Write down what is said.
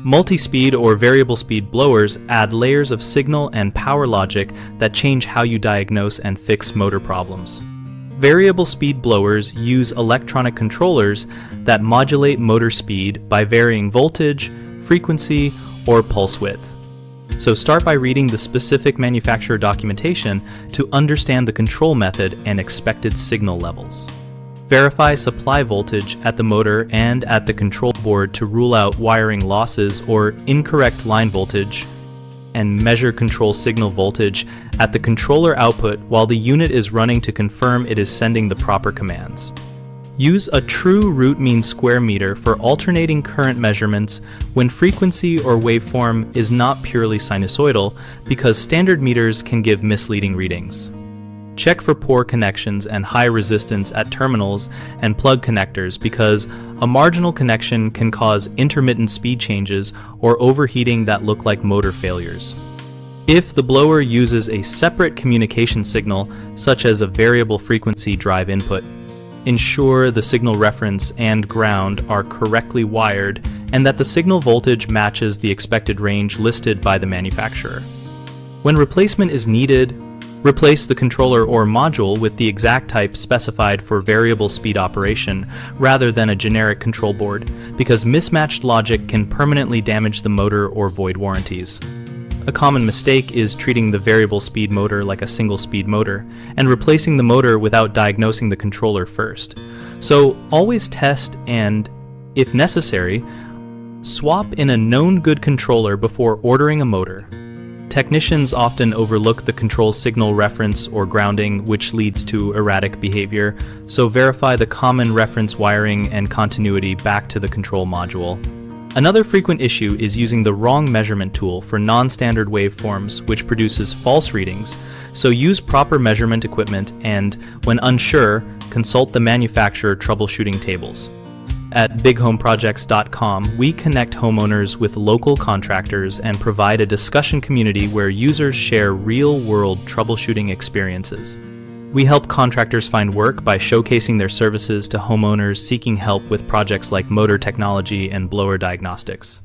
Multi-speed or variable speed blowers add layers of signal and power logic that change how you diagnose and fix motor problems. Variable speed blowers use electronic controllers that modulate motor speed by varying voltage, frequency, or pulse width. So start by reading the specific manufacturer documentation to understand the control method and expected signal levels. Verify supply voltage at the motor and at the control board to rule out wiring losses or incorrect line voltage, and measure control signal voltage at the controller output while the unit is running to confirm it is sending the proper commands. Use a true root mean square meter for alternating current measurements when frequency or waveform is not purely sinusoidal, because standard meters can give misleading readings. Check for poor connections and high resistance at terminals and plug connectors, because a marginal connection can cause intermittent speed changes or overheating that look like motor failures. If the blower uses a separate communication signal, such as a variable frequency drive input, ensure the signal reference and ground are correctly wired and that the signal voltage matches the expected range listed by the manufacturer. When replacement is needed, replace the controller or module with the exact type specified for variable speed operation rather than a generic control board, because mismatched logic can permanently damage the motor or void warranties. A common mistake is treating the variable speed motor like a single speed motor and replacing the motor without diagnosing the controller first. So always test and, if necessary, swap in a known good controller before ordering a motor. Technicians often overlook the control signal reference or grounding, which leads to erratic behavior, so verify the common reference wiring and continuity back to the control module. Another frequent issue is using the wrong measurement tool for non-standard waveforms, which produces false readings, so use proper measurement equipment and, when unsure, consult the manufacturer troubleshooting tables. At bighomeprojects.com, we connect homeowners with local contractors and provide a discussion community where users share real-world troubleshooting experiences. We help contractors find work by showcasing their services to homeowners seeking help with projects like motor technology and blower diagnostics.